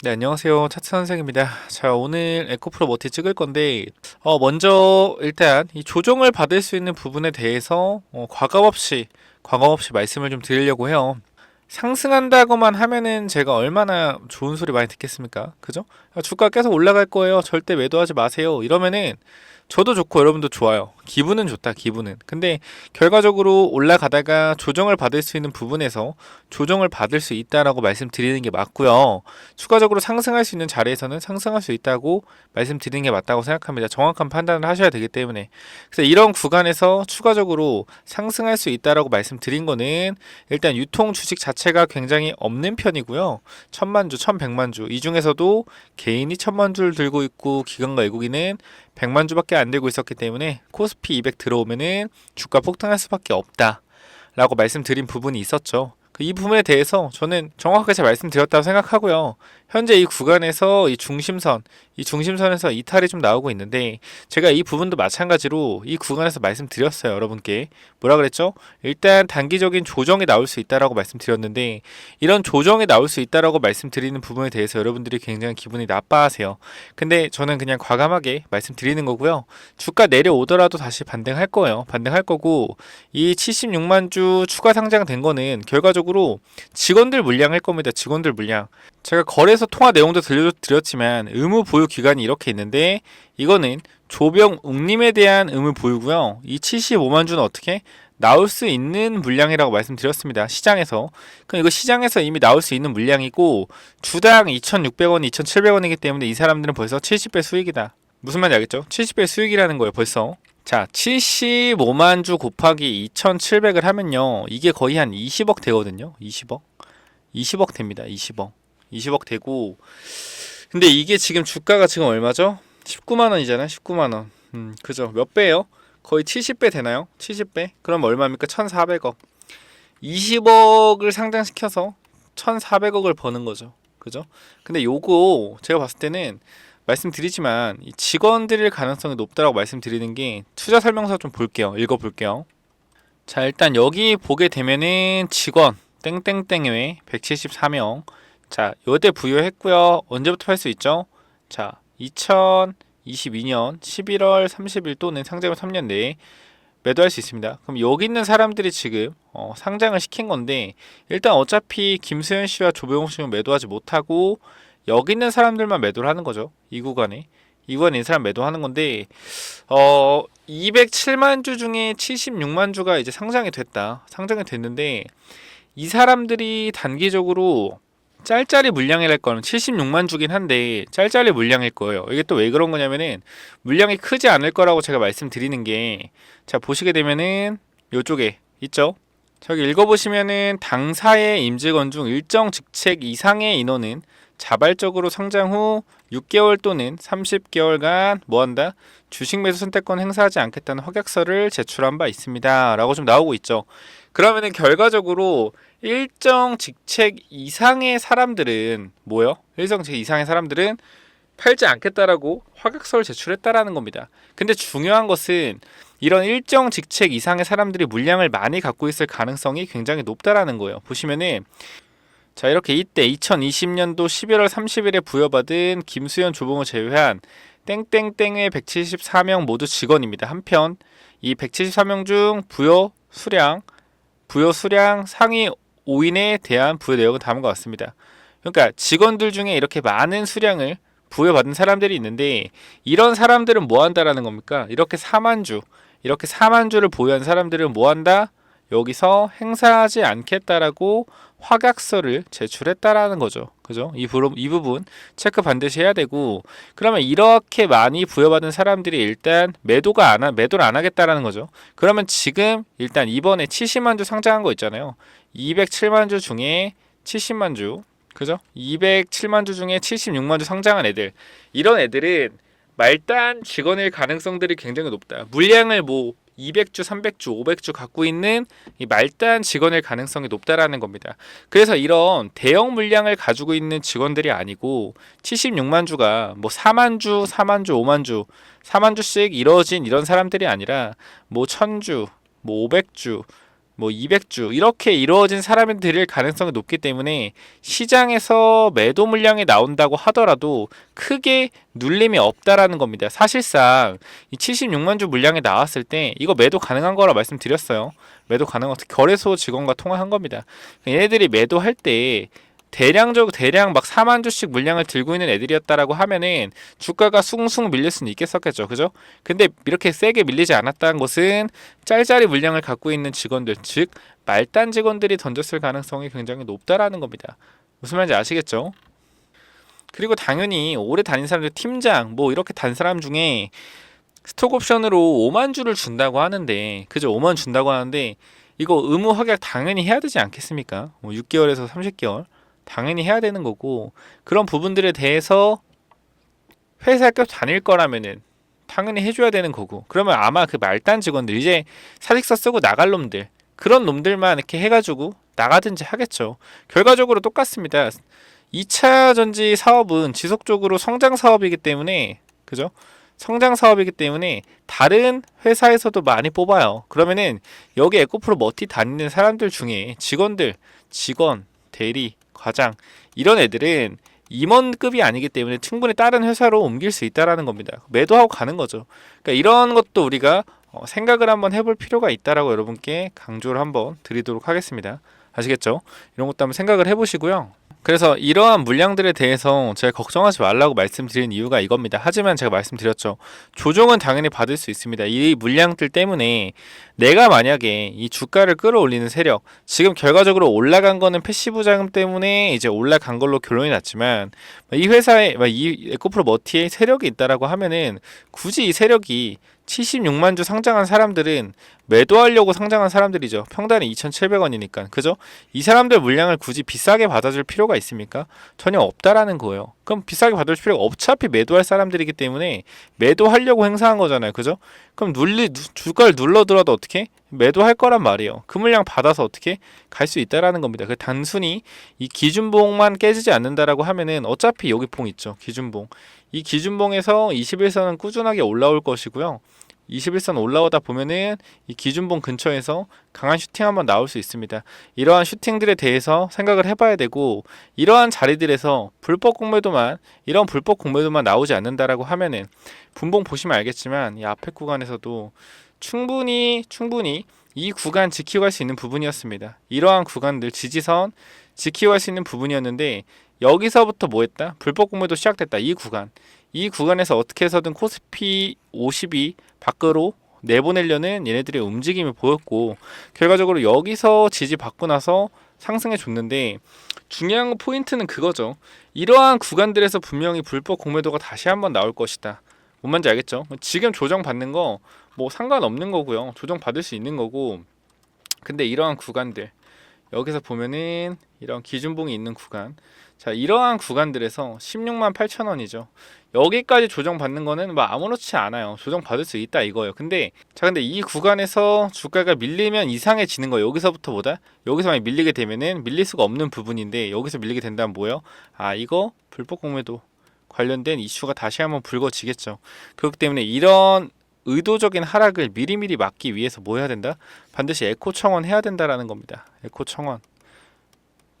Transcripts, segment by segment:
네, 안녕하세요. 차트 선생입니다. 자, 오늘 에코프로 머티 찍을 건데, 먼저 일단 이 조정을 받을 수 있는 부분에 대해서 과감 없이 말씀을 좀 드리려고 해요. 상승한다고만 하면은 제가 얼마나 좋은 소리 많이 듣겠습니까? 그죠? 주가 계속 올라갈 거예요. 절대 매도하지 마세요. 이러면은 저도 좋고 여러분도 좋아요. 기분은 좋다, 기분은. 근데 결과적으로 올라가다가 조정을 받을 수 있는 부분에서 조정을 받을 수 있다라고 말씀드리는 게 맞고요. 추가적으로 상승할 수 있는 자리에서는 상승할 수 있다고 말씀드리는 게 맞다고 생각합니다. 정확한 판단을 하셔야 되기 때문에. 그래서 이런 구간에서 추가적으로 상승할 수 있다라고 말씀드린 거는 일단 유통 주식 자체가 굉장히 없는 편이고요. 천만 주, 천백만 주. 이 중에서도 개인이 천만 주를 들고 있고 기관과 외국인은 100만 주밖에 안 들고 있었기 때문에 코스피 200 들어오면은 주가 폭등할 수밖에 없다라고 말씀드린 부분이 있었죠. 이 부분에 대해서 저는 정확하게 잘 말씀드렸다고 생각하고요. 현재 이 구간에서 이 중심선에서 이탈이 좀 나오고 있는데 제가 이 부분도 마찬가지로 이 구간에서 말씀드렸어요. 여러분께 뭐라 그랬죠? 일단 단기적인 조정이 나올 수 있다라고 말씀드렸는데 이런 조정이 나올 수 있다라고 말씀드리는 부분에 대해서 여러분들이 굉장히 기분이 나빠하세요. 근데 저는 그냥 과감하게 말씀드리는 거고요. 주가 내려오더라도 다시 반등할 거예요. 반등할 거고 이 76만 주 추가 상장된 거는 결과적으로 직원들 물량일 겁니다. 직원들 물량. 제가 거래소 통화 내용도 들려드렸지만 의무 보유 기간이 이렇게 있는데 이거는 조병욱님에 대한 의무 보유고요. 이 75만 주는 어떻게 나올 수 있는 물량이라고 말씀드렸습니다. 시장에서. 그럼 이거 시장에서 이미 나올 수 있는 물량이고 주당 2,600원, 2,700원이기 때문에 이 사람들은 벌써 70배 수익이다. 무슨 말인지 알겠죠? 70배 수익이라는 거예요, 벌써. 자, 75만 주 곱하기 2,700을 하면요. 이게 거의 한 20억 되거든요. 20억. 20억 됩니다. 20억. 20억 되고 근데 이게 지금 주가가 지금 얼마죠? 19만 원이잖아요. 19만 원. 그죠? 몇 배예요? 거의 70배 되나요? 70배? 그럼 얼마입니까? 1,400억. 20억을 상장시켜서 1,400억을 버는 거죠. 그죠? 근데 요거 제가 봤을 때는 말씀드리지만 이 직원들일 가능성이 높다라고 말씀드리는 게 투자 설명서 좀 볼게요. 읽어볼게요. 자, 일단 여기 보게 되면은 직원 땡땡땡회 174명. 자, 요때 부여했고요. 언제부터 할 수 있죠? 자, 2022년 11월 30일 또는 상장후 3년 내에 매도할 수 있습니다. 그럼 여기 있는 사람들이 지금 상장을 시킨 건데 일단 어차피 김수현 씨와 조병욱 씨는 매도하지 못하고 여기 있는 사람들만 매도를 하는 거죠. 이 구간에. 이 구간에 있는 사람 매도하는 건데 207만 주 중에 76만 주가 이제 상장이 됐다. 상장이 됐는데 이 사람들이 단기적으로 짤짤이 물량이랄 거는 76만 주긴 한데 짤짤이 물량일 거예요. 이게 또 왜 그런 거냐면은 물량이 크지 않을 거라고 제가 말씀드리는 게 자 보시게 되면은 요쪽에 있죠. 저기 읽어보시면은 당사의 임직원 중 일정 직책 이상의 인원은 자발적으로 상장 후 6개월 또는 30개월간 뭐한다? 주식 매수 선택권 행사하지 않겠다는 확약서를 제출한 바 있습니다. 라고 좀 나오고 있죠. 그러면은 결과적으로 일정 직책 이상의 사람들은 뭐요? 일정 직책 이상의 사람들은 팔지 않겠다라고 확약서를 제출했다라는 겁니다. 근데 중요한 것은 이런 일정 직책 이상의 사람들이 물량을 많이 갖고 있을 가능성이 굉장히 높다라는 거예요. 보시면은 자 이렇게 이때 2020년도 11월 30일에 부여받은 김수현 조봉을 제외한 땡땡땡의 174명 모두 직원입니다. 한편 이 174명 중 부여 수량 상위 5인에 대한 부여 내역은 다음과 같습니다. 그러니까 직원들 중에 이렇게 많은 수량을 부여받은 사람들이 있는데 이런 사람들은 뭐 한다라는 겁니까? 이렇게 4만 주를 보유한 사람들은 뭐 한다? 여기서 행사하지 않겠다라고 확약서를 제출했다라는 거죠. 그죠? 이 부분 체크 반드시 해야 되고 그러면 이렇게 많이 부여받은 사람들이 일단 매도를 안 하겠다라는 거죠. 그러면 지금 일단 이번에 70만 주 상장한 거 있잖아요. 207만 주 중에 70만 주 그죠? 207만 주 중에 76만 주 상장한 애들 이런 애들은 말단 직원일 가능성들이 굉장히 높다. 물량을 뭐 200주, 300주, 500주 갖고 있는 이 말단 직원일 가능성이 높다라는 겁니다. 그래서 이런 대형 물량을 가지고 있는 직원들이 아니고 76만 주가 뭐 4만 주, 4만 주, 5만 주, 4만 주씩 이루어진 이런 사람들이 아니라 뭐 1000주, 뭐 500주, 뭐 200주 이렇게 이루어진 사람들일 가능성이 높기 때문에 시장에서 매도 물량이 나온다고 하더라도 크게 눌림이 없다라는 겁니다. 사실상 이 76만 주 물량이 나왔을 때 이거 매도 가능한 거라 말씀드렸어요. 매도 가능한 거래소 직원과 통화한 겁니다. 얘네들이 매도할 때 대량 막 4만 주씩 물량을 들고 있는 애들이었다라고 하면은 주가가 숭숭 밀릴 수는 있겠었겠죠, 그죠? 근데 이렇게 세게 밀리지 않았다는 것은 짤짤이 물량을 갖고 있는 직원들, 즉 말단 직원들이 던졌을 가능성이 굉장히 높다라는 겁니다. 무슨 말인지 아시겠죠? 그리고 당연히 오래 다닌 사람들, 팀장 뭐 이렇게 단 사람 중에 스톡 옵션으로 5만 주를 준다고 하는데, 그죠? 5만 준다고 하는데 이거 의무 확약 당연히 해야 되지 않겠습니까? 뭐 6개월에서 30개월 당연히 해야 되는 거고, 그런 부분들에 대해서 회사에 계속 다닐 거라면은 당연히 해줘야 되는 거고, 그러면 아마 그 말단 직원들, 이제 사직서 쓰고 나갈 놈들, 그런 놈들만 이렇게 해가지고 나가든지 하겠죠. 결과적으로 똑같습니다. 2차 전지 사업은 지속적으로 성장 사업이기 때문에, 그죠? 성장 사업이기 때문에 다른 회사에서도 많이 뽑아요. 그러면은 여기 에코프로 머티 다니는 사람들 중에 직원, 대리, 과장 이런 애들은 임원급이 아니기 때문에 충분히 다른 회사로 옮길 수 있다라는 겁니다. 매도하고 가는 거죠. 그러니까 이런 것도 우리가 생각을 한번 해볼 필요가 있다라고 여러분께 강조를 한번 드리도록 하겠습니다. 아시겠죠? 이런 것도 한번 생각을 해보시고요. 그래서 이러한 물량들에 대해서 제가 걱정하지 말라고 말씀드린 이유가 이겁니다. 하지만 제가 말씀드렸죠. 조정은 당연히 받을 수 있습니다. 이 물량들 때문에 내가 만약에 이 주가를 끌어올리는 세력, 지금 결과적으로 올라간 거는 패시브 자금 때문에 이제 올라간 걸로 결론이 났지만, 이 회사에, 이 에코프로 머티에 세력이 있다라고 하면은 굳이 이 세력이 76만 주 상장한 사람들은 매도하려고 상장한 사람들이죠. 평단이 2,700원이니까. 그죠? 이 사람들 물량을 굳이 비싸게 받아줄 필요가 있습니까? 전혀 없다라는 거예요. 그럼 비싸게 받을 필요가 어차피 매도할 사람들이기 때문에 매도하려고 행사한 거잖아요. 그죠? 그럼 주가를 눌러들어도 어떻게? 매도할 거란 말이에요. 그 물량 받아서 어떻게 갈 수 있다라는 겁니다. 그 단순히 이 기준봉만 깨지지 않는다라고 하면은 어차피 여기 봉 있죠. 기준봉. 이 기준봉에서 21선은 꾸준하게 올라올 것이고요. 21선 올라오다 보면은 이 기준봉 근처에서 강한 슈팅 한번 나올 수 있습니다. 이러한 슈팅들에 대해서 생각을 해봐야 되고, 이러한 자리들에서 이런 불법 공매도만 나오지 않는다라고 하면은 분봉 보시면 알겠지만 이 앞에 구간에서도 충분히 이 구간 지키고 갈 수 있는 부분이었습니다. 이러한 구간들 지지선 지키고 갈 수 있는 부분이었는데, 여기서부터 뭐 했다? 불법 공매도 시작됐다. 이 구간에서 어떻게 해서든 코스피 50이 밖으로 내보내려는 얘네들의 움직임을 보였고, 결과적으로 여기서 지지받고 나서 상승해 줬는데, 중요한 포인트는 그거죠. 이러한 구간들에서 분명히 불법 공매도가 다시 한번 나올 것이다. 뭔 말인지 알겠죠? 지금 조정받는 거 뭐 상관없는 거고요. 조정받을 수 있는 거고, 근데 이러한 구간들, 여기서 보면은 이런 기준봉이 있는 구간, 자, 이러한 구간들에서 16만 8천 원이죠. 여기까지 조정받는 거는 뭐 아무렇지 않아요. 조정받을 수 있다 이거예요. 근데 이 구간에서 주가가 밀리면 이상해지는 거예요. 여기서 많이 밀리게 되면은 밀릴 수가 없는 부분인데, 여기서 밀리게 된다면 뭐예요? 아, 이거 불법 공매도 관련된 이슈가 다시 한번 불거지겠죠. 그렇기 때문에 이런 의도적인 하락을 미리미리 막기 위해서 뭐 해야 된다? 반드시 에코 청원 해야 된다라는 겁니다. 에코 청원.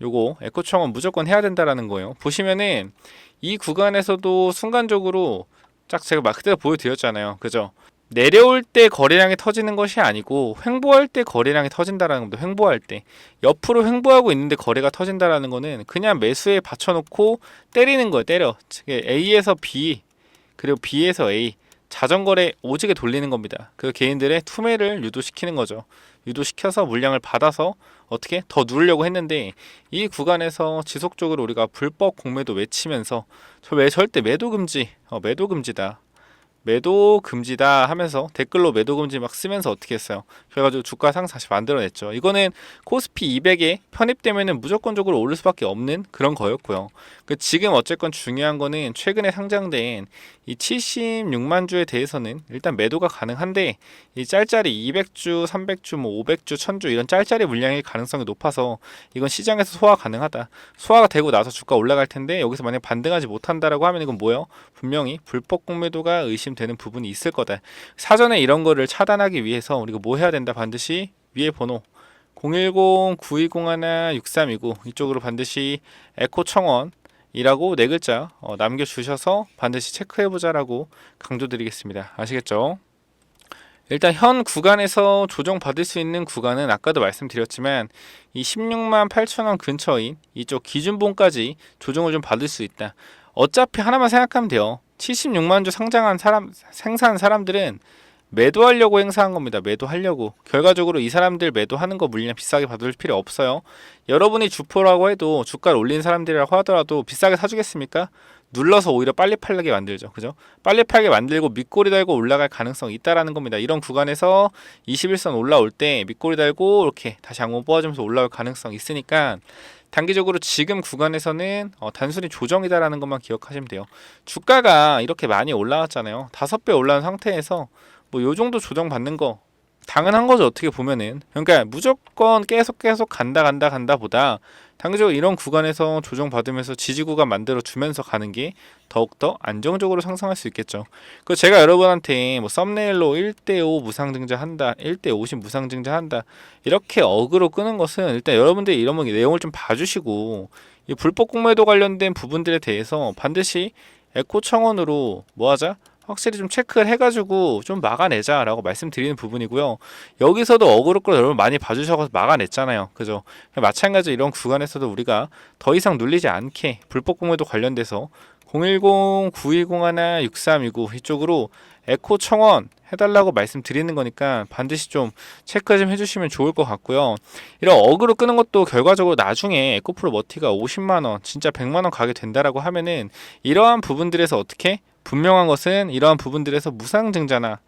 요거 에코 청원 무조건 해야 된다라는 거예요. 보시면은 이 구간에서도 순간적으로 딱 제가 막 그때 보여드렸잖아요. 그죠? 내려올 때 거래량이 터지는 것이 아니고 횡보할 때 거래량이 터진다라는 겁니다. 횡보할 때. 옆으로 횡보하고 있는데 거래가 터진다라는 거는 그냥 매수에 받쳐놓고 때리는 거예요. 때려. A에서 B, 그리고 B에서 A. 자전거래 오지게 돌리는 겁니다. 그 개인들의 투매를 유도시키는 거죠. 유도시켜서 물량을 받아서 어떻게 더 누르려고 했는데, 이 구간에서 지속적으로 우리가 불법 공매도 외치면서 절대 매도 금지, 매도 금지다. 매도 금지다 하면서 댓글로 매도 금지 막 쓰면서 어떻게 했어요? 그래가지고 주가 상승 다시 만들어냈죠. 이거는 코스피 200에 편입되면은 무조건적으로 오를 수밖에 없는 그런 거였고요. 지금 어쨌건 중요한 거는 최근에 상장된 이 76만 주에 대해서는 일단 매도가 가능한데, 이 짤짤이 200주, 300주, 뭐 500주, 1000주 이런 짤짤이 물량일 가능성이 높아서 이건 시장에서 소화 가능하다. 소화가 되고 나서 주가 올라갈 텐데, 여기서 만약 반등하지 못한다라고 하면 이건 뭐예요? 분명히 불법 공매도가 의심되는 부분이 있을 거다. 사전에 이런 거를 차단하기 위해서 우리가 뭐 해야 된다? 반드시 위에 번호 010-9201-6329 이쪽으로 반드시 에코 청원이라고 네 글자 남겨주셔서 반드시 체크해보자라고 강조드리겠습니다. 아시겠죠? 일단 현 구간에서 조정받을 수 있는 구간은 아까도 말씀드렸지만 이 16만 8천 원 근처인 이쪽 기준봉까지 조정을 좀 받을 수 있다. 어차피 하나만 생각하면 돼요. 76만 주 상장한 생산한 사람들은 매도하려고 행사한 겁니다. 매도하려고. 결과적으로 이 사람들 매도하는 거 물량 비싸게 받을 필요 없어요. 여러분이 주포라고 해도 주가를 올린 사람들이라고 하더라도 비싸게 사주겠습니까? 눌러서 오히려 빨리 팔게 만들죠. 그죠? 빨리 팔게 만들고 밑꼬리 달고 올라갈 가능성이 있다라는 겁니다. 이런 구간에서 21선 올라올 때 밑꼬리 달고 이렇게 다시 항공 뽑아주면서 올라올 가능성이 있으니까 단기적으로 지금 구간에서는 단순히 조정이다라는 것만 기억하시면 돼요. 주가가 이렇게 많이 올라왔잖아요. 5배 올라온 상태에서 뭐 요 정도 조정 받는 거 당연한 거죠. 어떻게 보면은. 그러니까 무조건 계속 간다 보다 단기적으로 이런 구간에서 조정 받으면서 지지 구간 만들어 주면서 가는 게 더욱더 안정적으로 상승할 수 있겠죠. 그 제가 여러분한테 뭐 썸네일로 1대5 무상증자 한다, 1대50 무상증자 한다 이렇게 어그로 끄는 것은 일단 여러분들이 이런 내용을 좀 봐주시고 이 불법 공매도 관련된 부분들에 대해서 반드시 에코 청원으로 뭐 하자? 확실히 좀 체크를 해가지고 좀 막아내자라고 말씀드리는 부분이고요. 여기서도 어그로 끌어 여러분 많이 봐주셔서 막아냈잖아요. 그죠? 마찬가지로 이런 구간에서도 우리가 더 이상 눌리지 않게 불법 공매도 관련돼서 010-9201-6329 이쪽으로 에코 청원 해달라고 말씀드리는 거니까 반드시 좀 체크 좀 해주시면 좋을 것 같고요. 이런 어그로 끄는 것도 결과적으로 나중에 에코프로 머티가 50만원 진짜 100만원 가게 된다라고 하면은 이러한 부분들에서 어떻게 분명한 것은 이러한 부분들에서 무상증자나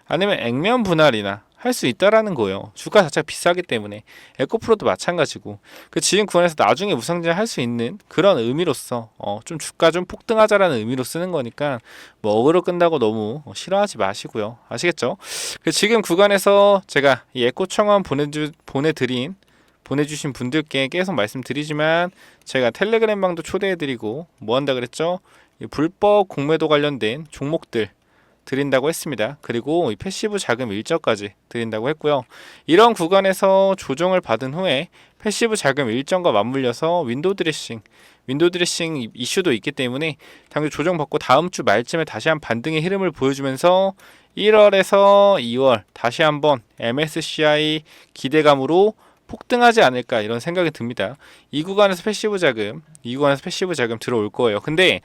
아니면 액면 분할이나 할 수 있다라는 거예요. 주가 자체가 비싸기 때문에 에코프로도 마찬가지고 그 지금 구간에서 나중에 무상증자 할 수 있는 그런 의미로서 좀 주가 좀 폭등하자라는 의미로 쓰는 거니까 뭐 어그로 끈다고 너무 싫어하지 마시고요. 아시겠죠? 그 지금 구간에서 제가 이 에코 청원 보내주신 분들께 계속 말씀드리지만 제가 텔레그램 방도 초대해드리고 뭐 한다 그랬죠? 이 불법 공매도 관련된 종목들 드린다고 했습니다. 그리고 이 패시브 자금 일정까지 드린다고 했고요. 이런 구간에서 조정을 받은 후에 패시브 자금 일정과 맞물려서 윈도우 드레싱 이슈도 있기 때문에 당연히 조정받고 다음 주 말쯤에 다시 한 반등의 흐름을 보여주면서 1월에서 2월 다시 한번 MSCI 기대감으로 폭등하지 않을까 이런 생각이 듭니다. 이 구간에서 패시브 자금 들어올 거예요. 근데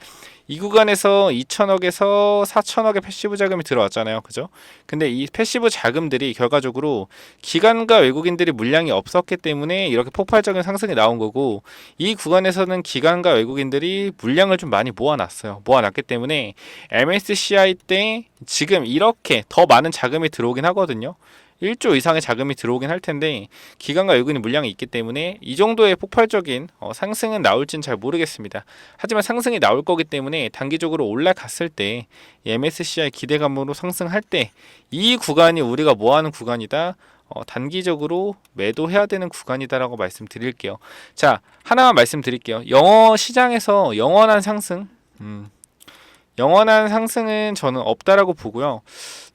이 구간에서 2천억에서 4천억의 패시브 자금이 들어왔잖아요. 그죠? 근데 이 패시브 자금들이 결과적으로 기관과 외국인들이 물량이 없었기 때문에 이렇게 폭발적인 상승이 나온 거고 이 구간에서는 기관과 외국인들이 물량을 좀 많이 모아놨기 때문에 MSCI 때 지금 이렇게 더 많은 자금이 들어오긴 하거든요. 1조 이상의 자금이 들어오긴 할 텐데 기관과 외국인 물량이 있기 때문에 이 정도의 폭발적인 상승은 나올지는 잘 모르겠습니다. 하지만 상승이 나올 거기 때문에 단기적으로 올라갔을 때 MSCI 기대감으로 상승할 때 이 구간이 우리가 뭐하는 구간이다. 단기적으로 매도해야 되는 구간이다라고 말씀드릴게요. 자, 하나만 말씀드릴게요. 영어 시장에서 영원한 상승은 저는 없다라고 보고요.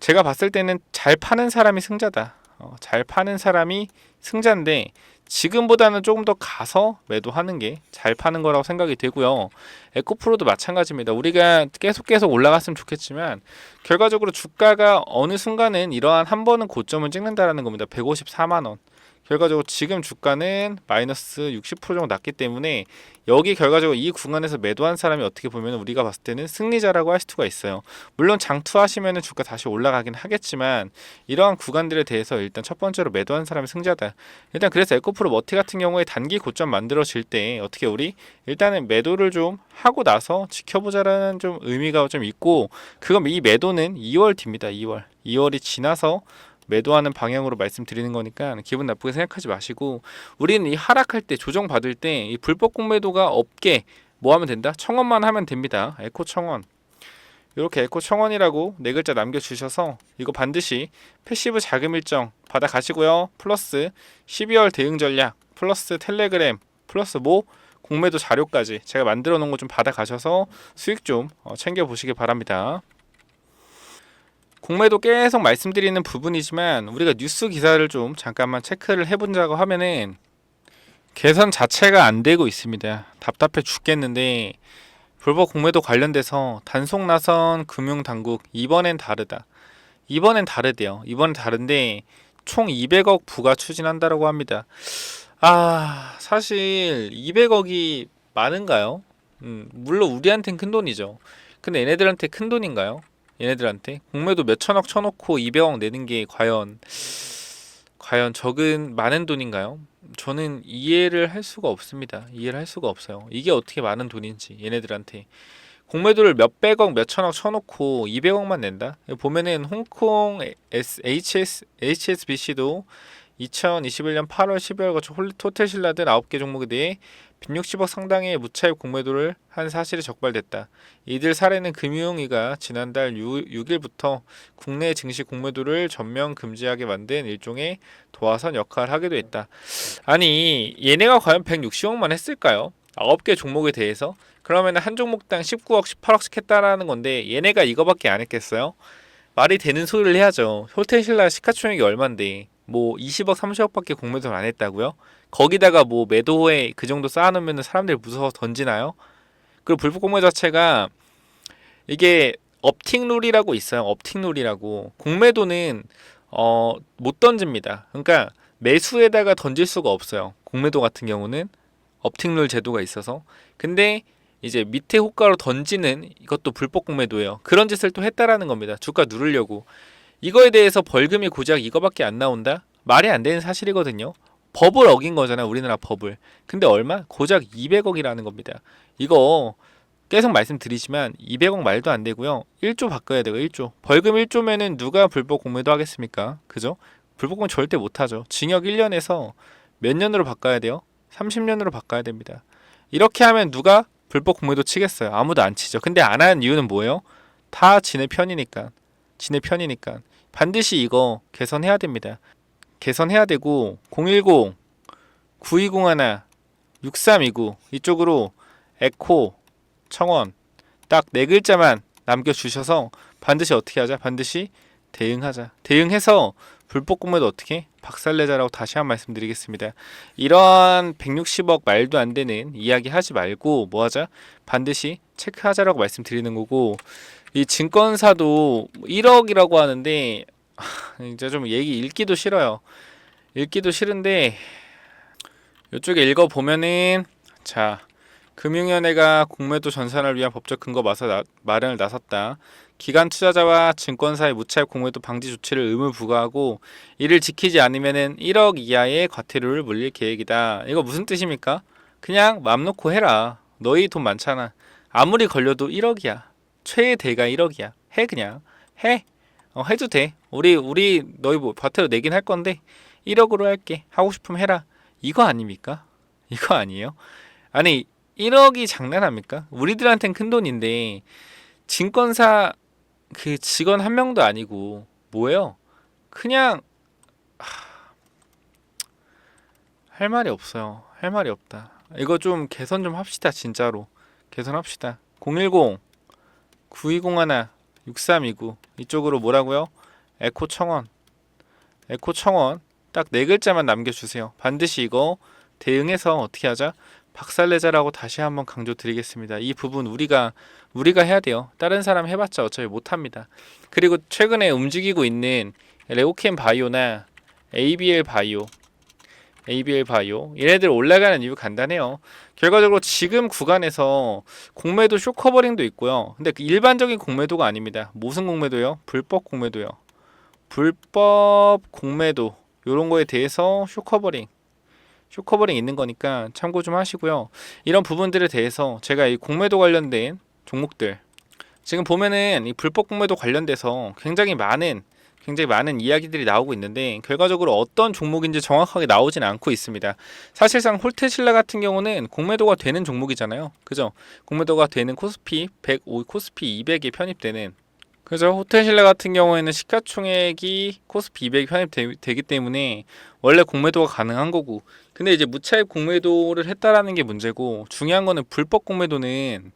제가 봤을 때는 잘 파는 사람이 승자다. 잘 파는 사람이 승자인데 지금보다는 조금 더 가서 매도하는 게 잘 파는 거라고 생각이 되고요. 에코프로도 마찬가지입니다. 우리가 계속 올라갔으면 좋겠지만 결과적으로 주가가 어느 순간은 이러한 한 번은 고점을 찍는다라는 겁니다. 154만 원. 결과적으로 지금 주가는 마이너스 60% 정도 났기 때문에 여기 결과적으로 이 구간에서 매도한 사람이 어떻게 보면 우리가 봤을 때는 승리자라고 할 수가 있어요. 물론 장투하시면 주가 다시 올라가긴 하겠지만 이러한 구간들에 대해서 일단 첫 번째로 매도한 사람이 승자다. 일단 그래서 에코프로 머티 같은 경우에 단기 고점 만들어질 때 어떻게 우리 일단은 매도를 좀 하고 나서 지켜보자라는 좀 의미가 좀 있고 그럼 이 매도는 2월 뒤입니다. 2월이 지나서 매도하는 방향으로 말씀드리는 거니까 기분 나쁘게 생각하지 마시고 우리는 이 하락할 때 조정받을 때 이 불법 공매도가 없게 뭐 하면 된다? 청원만 하면 됩니다. 에코 청원 이렇게 에코 청원이라고 네 글자 남겨주셔서 이거 반드시 패시브 자금 일정 받아 가시고요. 플러스 12월 대응 전략 플러스 텔레그램 플러스 뭐 공매도 자료까지 제가 만들어 놓은 거 좀 받아 가셔서 수익 좀 챙겨 보시기 바랍니다. 공매도 계속 말씀드리는 부분이지만 우리가 뉴스 기사를 좀 잠깐만 체크를 해본다고 하면은 개선 자체가 안 되고 있습니다. 답답해 죽겠는데 불법 공매도 관련돼서 단속 나선 금융당국 이번엔 다르다. 이번엔 다르대요. 이번엔 다른데 총 200억 부과 추진한다라고 합니다. 사실 200억이 많은가요? 물론 우리한텐 큰 돈이죠. 근데 얘네들한테 큰 돈인가요? 얘네들한테 공매도 몇천억 쳐놓고 200억 내는 게 과연 적은 많은 돈인가요? 저는 이해를 할 수가 없습니다. 이해를 할 수가 없어요. 이게 어떻게 많은 돈인지 얘네들한테 공매도를 몇백억 몇천억 쳐놓고 200억만 낸다? 보면은 홍콩 HSBC도 2021년 8월 12월 거쳐 호텔 신라들 9개 종목에 대해 160억 상당의 무차입 공매도를 한 사실이 적발됐다. 이들 사례는 금융위가 지난달 6일부터 국내 증시 공매도를 전면 금지하게 만든 일종의 도화선 역할을 하기도 했다. 아니 얘네가 과연 160억만 했을까요? 9개 종목에 대해서? 그러면 한 종목당 19억 18억씩 했다라는 건데 얘네가 이거밖에 안 했겠어요? 말이 되는 소리를 해야죠. 호텔신라 시가총액이 얼만데 뭐 20억 30억밖에 공매도를 안 했다고요? 거기다가 뭐 매도에 그 정도 쌓아놓으면 사람들이 무서워서 던지나요? 그리고 불법 공매 자체가 이게 업팅 룰이라고 있어요. 업팅 룰이라고. 공매도는 못 던집니다. 그러니까 매수에다가 던질 수가 없어요. 공매도 같은 경우는 업팅 룰 제도가 있어서. 근데 이제 밑에 호가로 던지는 이것도 불법 공매도예요. 그런 짓을 또 했다라는 겁니다. 주가 누르려고. 이거에 대해서 벌금이 고작 이거밖에 안 나온다? 말이 안 되는 사실이거든요. 법을 어긴 거잖아, 우리나라 법을. 근데 얼마? 고작 200억이라는 겁니다. 이거 계속 말씀드리지만 200억 말도 안 되고요. 1조 바꿔야 돼요. 1조. 벌금 1조면은 누가 불법 공매도 하겠습니까? 그죠? 불법 공매 절대 못 하죠. 징역 1년에서 몇 년으로 바꿔야 돼요? 30년으로 바꿔야 됩니다. 이렇게 하면 누가 불법 공매도 치겠어요? 아무도 안 치죠. 근데 안 하는 이유는 뭐예요? 다 지네 편이니까. 지네 편이니까. 반드시 이거 개선해야 됩니다. 개선해야 되고 010 9201 6329 이쪽으로 에코 청원 딱 네 글자만 남겨주셔서 반드시 어떻게 하자? 반드시 대응하자. 대응해서 불법 공매도 어떻게? 박살내자라고 다시 한 말씀 드리겠습니다. 이러한 160억 말도 안 되는 이야기 하지 말고 뭐 하자? 반드시 체크하자라고 말씀드리는 거고 이 증권사도 1억이라고 하는데 이제 좀 얘기 읽기도 싫어요. 읽기도 싫은데 이쪽에 읽어보면은 자 금융위원회가 공매도 전산을 위한 법적 근거 마련을 나섰다. 기관 투자자와 증권사의 무차입 공매도 방지 조치를 의무 부과하고 이를 지키지 않으면은 1억 이하의 과태료를 물릴 계획이다. 이거 무슨 뜻입니까? 그냥 맘 놓고 해라. 너희 돈 많잖아. 아무리 걸려도 1억이야. 최대가 1억이야. 해 그냥. 해. 해도 돼. 우리 너희 뭐 과태료 내긴 할 건데 1억으로 할게. 하고 싶으면 해라. 이거 아닙니까? 이거 아니에요? 아니 1억이 장난합니까? 우리들한텐 큰 돈인데 증권사 그 직원 한 명도 아니고 뭐예요? 그냥 할 말이 없어요. 할 말이 없다. 이거 좀 개선 좀 합시다. 진짜로 개선합시다. 010 9201 6329 이쪽으로 뭐라고요? 에코 청원 딱 네 글자만 남겨주세요. 반드시 이거 대응해서 어떻게 하자? 박살내자라고 다시 한번 강조드리겠습니다. 이 부분 우리가 해야 돼요. 다른 사람 해봤자 어차피 못합니다. 그리고 최근에 움직이고 있는 레오캠 바이오나 ABL 바이오 얘네들 올라가는 이유 간단해요. 결과적으로 지금 구간에서 공매도 쇼커버링도 있고요. 근데 그 일반적인 공매도가 아닙니다. 무슨 공매도요? 불법 공매도요. 불법 공매도 요런 거에 대해서 쇼커버링 있는 거니까 참고 좀 하시고요. 이런 부분들에 대해서 제가 이 공매도 관련된 종목들 지금 보면은 이 불법 공매도 관련돼서 굉장히 많은 이야기들이 나오고 있는데 결과적으로 어떤 종목인지 정확하게 나오진 않고 있습니다. 사실상 홀테신라 같은 경우는 공매도가 되는 종목이잖아요. 그죠? 공매도가 되는 코스피 100, 코스피 200에 편입되는 그죠? 호텔신라 같은 경우에는 시가총액이 코스피 200이 편입되기 때문에 원래 공매도가 가능한 거고 근데 이제 무차입 공매도를 했다라는 게 문제고 중요한 거는 불법 공매도는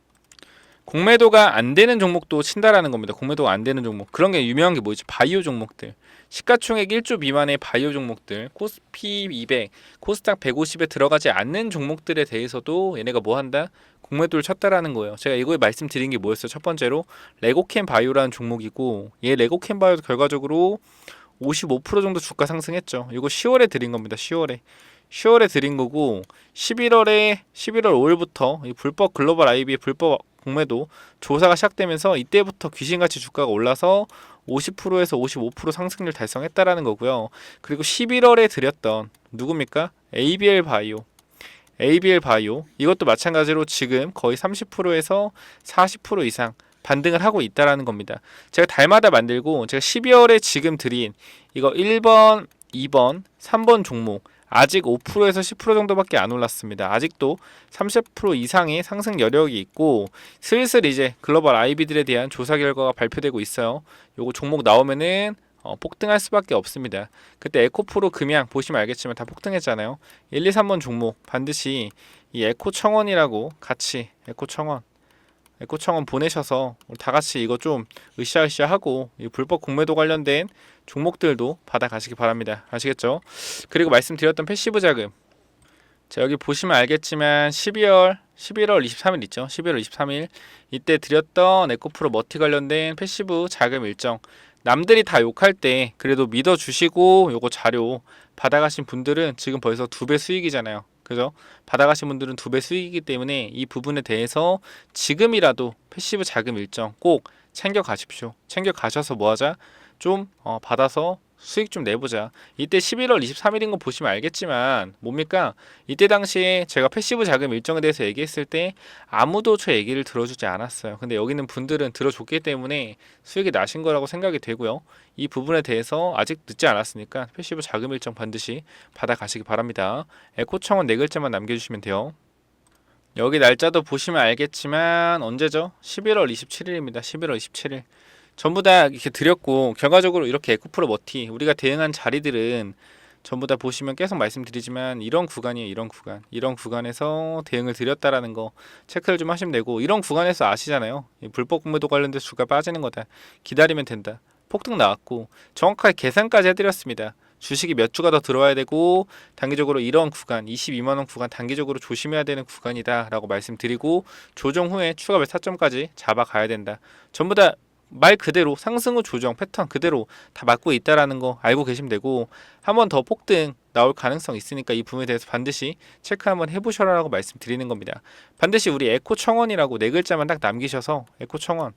공매도가 안 되는 종목도 친다라는 겁니다. 공매도가 안 되는 종목. 그런 게 유명한 게 뭐 있죠? 바이오 종목들. 시가총액 1조 미만의 바이오 종목들. 코스피 200, 코스닥 150에 들어가지 않는 종목들에 대해서도 얘네가 뭐 한다? 공매도를 쳤다라는 거예요. 제가 이거에 말씀드린 게 뭐였어요? 첫 번째로 레고캠 바이오라는 종목이고, 얘 레고캠 바이오도 결과적으로 55% 정도 주가 상승했죠. 이거 10월에 드린 겁니다. 10월에 드린 거고, 11월 5일부터 이 불법 글로벌 IB의 불법 공매도 조사가 시작되면서 이때부터 귀신같이 주가가 올라서 50%에서 55% 상승률 달성했다라는 거고요. 그리고 11월에 드렸던 누굽니까? ABL 바이오 이것도 마찬가지로 지금 거의 30%에서 40% 이상 반등을 하고 있다라는 겁니다. 제가 달마다 만들고 제가 12월에 지금 드린 이거 1번, 2번, 3번 종목 아직 5%에서 10% 정도밖에 안 올랐습니다. 아직도 30% 이상의 상승 여력이 있고 슬슬 이제 글로벌 IB들에 대한 조사 결과가 발표되고 있어요. 요거 종목 나오면은 폭등할 수밖에 없습니다. 그때 에코프로 금양 보시면 알겠지만 다 폭등했잖아요. 1, 2, 3번 종목 반드시 이 에코청원이라고 같이 에코청원 보내셔서 우리 다 같이 이거 좀 으쌰으쌰하고 이 불법 공매도 관련된 종목들도 받아 가시기 바랍니다. 아시겠죠? 그리고 말씀드렸던 패시브 자금. 자, 여기 보시면 알겠지만 11월 23일 있죠. 11월 23일 이때 드렸던 에코프로 머티 관련된 패시브 자금 일정. 남들이 다 욕할 때 그래도 믿어주시고 요거 자료 받아가신 분들은 지금 벌써 2배 수익이잖아요. 그죠? 받아가신 분들은 2배 수익이기 때문에 이 부분에 대해서 지금이라도 패시브 자금 일정 꼭 챙겨 가십시오. 챙겨 가셔서 뭐 하자? 좀 받아서 수익 좀 내보자. 이때 11월 23일인 거 보시면 알겠지만 뭡니까? 이때 당시에 제가 패시브 자금 일정에 대해서 얘기했을 때 아무도 저 얘기를 들어주지 않았어요. 근데 여기 있는 분들은 들어줬기 때문에 수익이 나신 거라고 생각이 되고요. 이 부분에 대해서 아직 늦지 않았으니까 패시브 자금 일정 반드시 받아가시기 바랍니다. 에코청원 4글자만 남겨주시면 돼요. 여기 날짜도 보시면 알겠지만 언제죠? 11월 27일입니다. 11월 27일. 전부 다 이렇게 드렸고 결과적으로 이렇게 에코프로 머티 우리가 대응한 자리들은 전부 다 보시면 계속 말씀드리지만 이런 구간이에요. 이런 구간에서 대응을 드렸다라는 거 체크를 좀 하시면 되고 이런 구간에서 아시잖아요. 불법 공매도 관련돼서 주가 빠지는 거다. 기다리면 된다. 폭등 나왔고 정확하게 계산까지 해드렸습니다. 주식이 몇 주가 더 들어와야 되고 단기적으로 이런 구간 22만원 구간 단기적으로 조심해야 되는 구간이다 라고 말씀드리고 조정 후에 추가 매타점까지 잡아가야 된다. 전부 다 말 그대로 상승 후 조정 패턴 그대로 다 맞고 있다라는 거 알고 계시면 되고 한 번 더 폭등 나올 가능성 있으니까 이 부분에 대해서 반드시 체크 한번 해보셔라라고 말씀드리는 겁니다. 반드시 우리 에코청원이라고 4글자만 딱 남기셔서 에코청원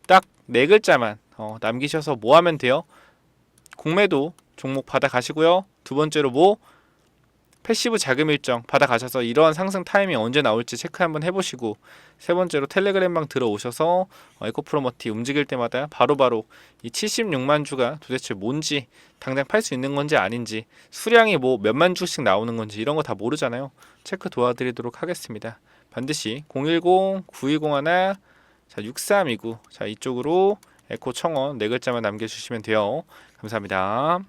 딱 4글자만 남기셔서 뭐 하면 돼요? 공매도 종목 받아 가시고요. 두 번째로 뭐 패시브 자금 일정 받아 가셔서 이러한 상승 타이밍 언제 나올지 체크 한번 해보시고 세 번째로 텔레그램방 들어오셔서 에코프로머티 움직일 때마다 바로바로 이 76만 주가 도대체 뭔지 당장 팔 수 있는 건지 아닌지 수량이 뭐 몇만 주씩 나오는 건지 이런 거 다 모르잖아요. 체크 도와드리도록 하겠습니다. 반드시 010-9201 6329 자 이쪽으로 에코청원 4글자만 남겨주시면 돼요. 감사합니다.